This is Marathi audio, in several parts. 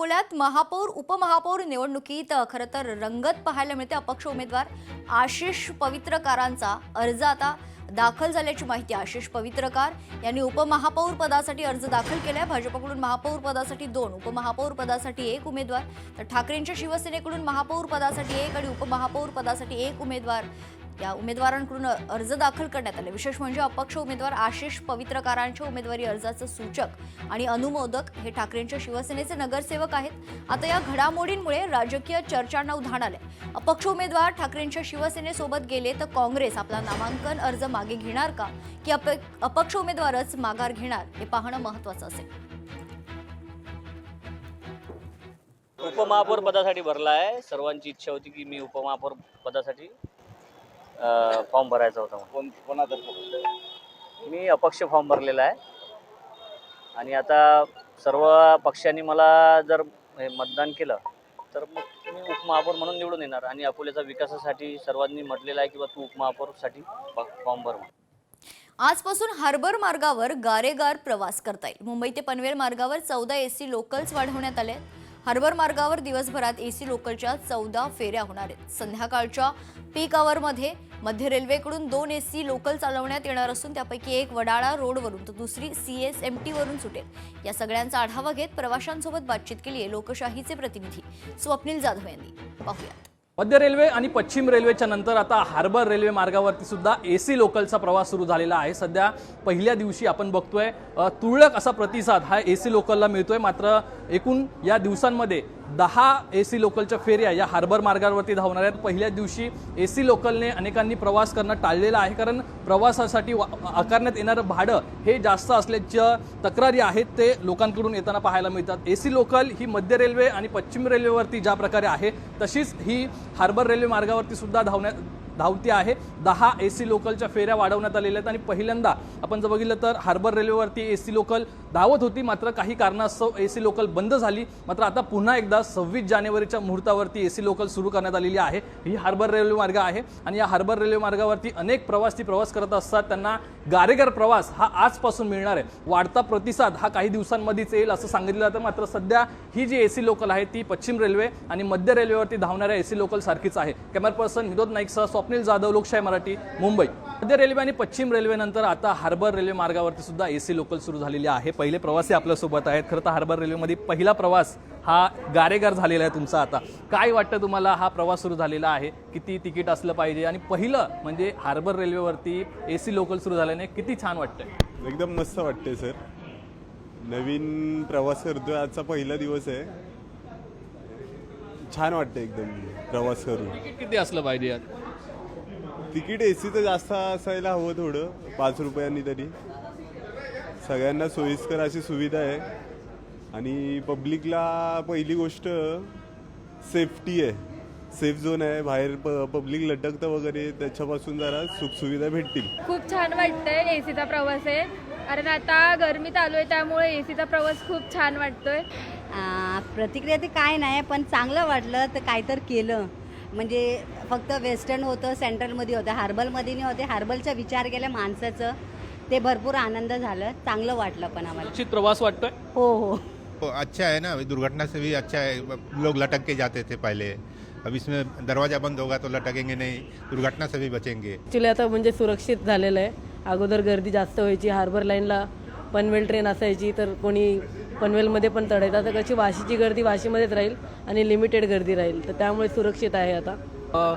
अकोल्यात महापौर उपमहापौर निवडणुकीत खरं तर रंगत पाहायला मिळते। अपक्ष उमेदवार आशिष पवित्रकारांचा अर्ज आता दाखल झाल्याची माहिती। आशिष पवित्रकार यांनी उपमहापौर पदासाठी अर्ज दाखल केलाय। भाजपकडून महापौर पदासाठी 2, उपमहापौर पदासाठी 1 उमेदवार, तर ठाकरेंच्या शिवसेनेकडून महापौर पदासाठी 1 आणि उपमहापौर पदासाठी 1 उमेदवार या उमेदवारांकडून अर्ज दाखल करण्यात आले। विशेष म्हणजे अपक्ष उमेदवार आशिष पवित्रकारांच्या उमेदवारी अर्जाचं सूचक आणि अनुमोदक हे ठाकरेंच्या शिवसेनेचे नगरसेवक आहेत। आता या घडामोडींमुळे राजकीय चर्चांना उधाण आले। अपक्ष उमेदवार ठाकरेंच्या शिवसेनेसोबत गेले तर काँग्रेस आपला नामांकन अर्ज मागे घेणार का की अपक्ष उमेदवारच माघार घेणार हे पाहणं महत्त्वाचं असेल। उपमहापौर पदासाठी भरला आहे। सर्वांची इच्छा होती की मी उपमहापौर पदासाठी फॉर्म भरायचा होता। मी अपक्ष फॉर्म भरलेला आहे आणि आता सर्व पक्षांनी मला जर मतदान केलं तर मग मी उपमहापौर म्हणून निवडून येणार आणि अकोल्याच्या विकासासाठी सर्वांनी म्हटलेलं आहे की तू उपमहापौरसाठी फॉर्म भर। आजपासून हार्बर मार्गावर गारेगार प्रवास करता येईल। मुंबई ते पनवेल मार्गावर 14 एसी लोकल्स वाढवण्यात आले। हार्बर मार्गावर दिवसभरात एसी लोकलच्या 14 फेऱ्या होणार आहेत। संध्याकाळच्या पीक आवरमध्ये मध्य रेल्वेकडून 2 एसी लोकल चालवण्यात येणार असून त्यापैकी एक वडाळा रोडवरून तर दुसरी CSMT वरून सुटेल। या सगळ्यांचा आढावा घेत प्रवाशांसोबत बातचीत केली आहे लोकशाहीचे प्रतिनिधी स्वप्नील जाधव यांनी। पाहूयात। मध्य रेल्वे आणि पश्चिम रेल्वेच्या नंतर आता हार्बर रेल्वे मार्गावरती सुद्धा एसी लोकलचा प्रवास सुरू झालेला आहे। सध्या पहिल्या दिवशी आपण बघतोय तुरळक असा प्रतिसाद हा एसी लोकलला मिळतोय। मात्र एकूण या दिवसांमध्ये 10 एसी लोकलच्या फेऱ्या या हार्बर मार्गावरती धावणार आहेत। पहिल्या दिवशी एसी लोकलने अनेकांनी प्रवास करणं टाळलेलं आहे, कारण प्रवासासाठी आकारण्यात येणारं भाडं हे जास्त असल्याच्या तक्रारी आहेत ते लोकांकडून येताना पाहायला मिळतात। एसी लोकल ही मध्य रेल्वे आणि पश्चिम रेल्वेवरती ज्या प्रकारे आहे तशीच ही हार्बर रेल्वे मार्गावरती सुद्धा धावती आहे। 10 एसी लोकलच्या फेऱ्या वाढवण्यात आलेल्या आहेत आणि पहिल्यांदा आपण जर बघितलं तर हार्बर रेल्वेवरती एसी लोकल धावत होती, मात्र काही कारणास्तव एसी लोकल बंद झाली। मात्र आता पुन्हा एकदा 26 जानेवारीच्या मुहूर्तावरती एसी लोकल सुरू करण्यात आलेली आहे। ही हार्बर रेल्वे मार्ग आहे आणि या हार्बर रेल्वे मार्गावरती अनेक प्रवासी प्रवास करत असतात, त्यांना गारेगार प्रवास हा आजपासून मिळणार आहे। वाढता प्रतिसाद हा काही दिवसांमध्येच येईल असं सांगितलं जातं। मात्र सध्या ही जी एसी लोकल आहे ती पश्चिम रेल्वे आणि मध्य रेल्वेवरती धावणाऱ्या एसी लोकल सारखीच आहे। कॅमेरा पर्सन विनोद नाईकसह स्वप्नील जाधव, लोकशाही मराठी, मुंबई। मध्य रेल्वे आणि पश्चिम रेल्वे नंतर आता हार्बर रेल्वे मार्गावरती सुद्धा एसी लोकल सुरू झालेली आहे। पहिले प्रवासी आपल्या सोबत आहेत। खरं तर हार्बर रेल्वेमध्ये पहिला प्रवास हा गारेगार झालेला आहे तुमचा। आता काय वाटतं तुम्हाला, हा प्रवास सुरू झालेला आहे, किती तिकीट असलं पाहिजे आणि पहिलं म्हणजे हार्बर रेल्वेवरती एसी लोकल सुरू झाल्याने किती छान वाटतंय? एकदम मस्त वाटतंय सर, नवीन प्रवास करतोय, आजचा पहिला दिवस आहे, छान वाटतं एकदम प्रवास करून। तिकीट किती असलं पाहिजे? तिकीट एसीचं जास्त असायला हवं, थोडं 5 रुपयांनी तरी। सगळ्यांना सोयीस्कर अशी सुविधा आहे आणि पब्लिकला पहिली गोष्ट सेफ्टी आहे, सेफ झोन आहे, बाहेर पब्लिक लटकतं वगैरे त्याच्यापासून जरा सुखसुविधा भेटतील। खूप छान वाटतंय, एसीचा प्रवास आहे, कारण आता गरमी चालू आहे त्यामुळे एसीचा प्रवास खूप छान वाटतोय। प्रतिक्रिया ते काय नाही, पण चांगलं वाटलं तर काय तर केलं म्हणजे फक्त वेस्टर्न होतं, सेंट्रलमध्ये होतं, हार्बरमध्ये नाही होते। हार्बरचा विचार केला माणसाचं, ते भरपूर आनंद झालं, चांगलं वाटलं पण आम्हाला। सुरक्षित प्रवास वाटतोय? हो हो तो अच्छा है ना, दुर्घटना से भी अच्छा है। लोग लटक के जाते थे पहले, अब इसमें दरवाजा बंद होगा तो लटकेंगे नहीं, दुर्घटना से भी बचेंगे। ॲक्च्युली आता म्हणजे सुरक्षित झालेलं आहे। अगोदर गर्दी जास्त व्हायची, हार्बर लाईनला पनवेल ट्रेन असायची तर कोणी पनवेलमध्ये पण चढायचं, आता कशी वाशीची गर्दी वाशीमध्येच राहील आणि लिमिटेड गर्दी राहील, तर त्यामुळे सुरक्षित आहे आता।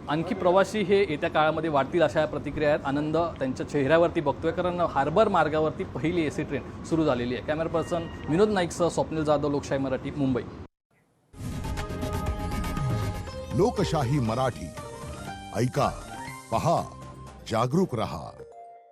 आणखी प्रवासी हे येत्या काळामध्ये वाढतील अशा प्रतिक्रिया आहेत। आनंद त्यांच्या चेहऱ्यावरती बघतोय, कारण हार्बर मार्गावरती पहिली एसी ट्रेन सुरू झालेली आहे। कॅमेरा पर्सन विनोद नाईकसह स्वप्नील जाधव, लोकशाही मराठी, मुंबई। लोकशाही मराठी ऐका, पहा, जागरूक रहा।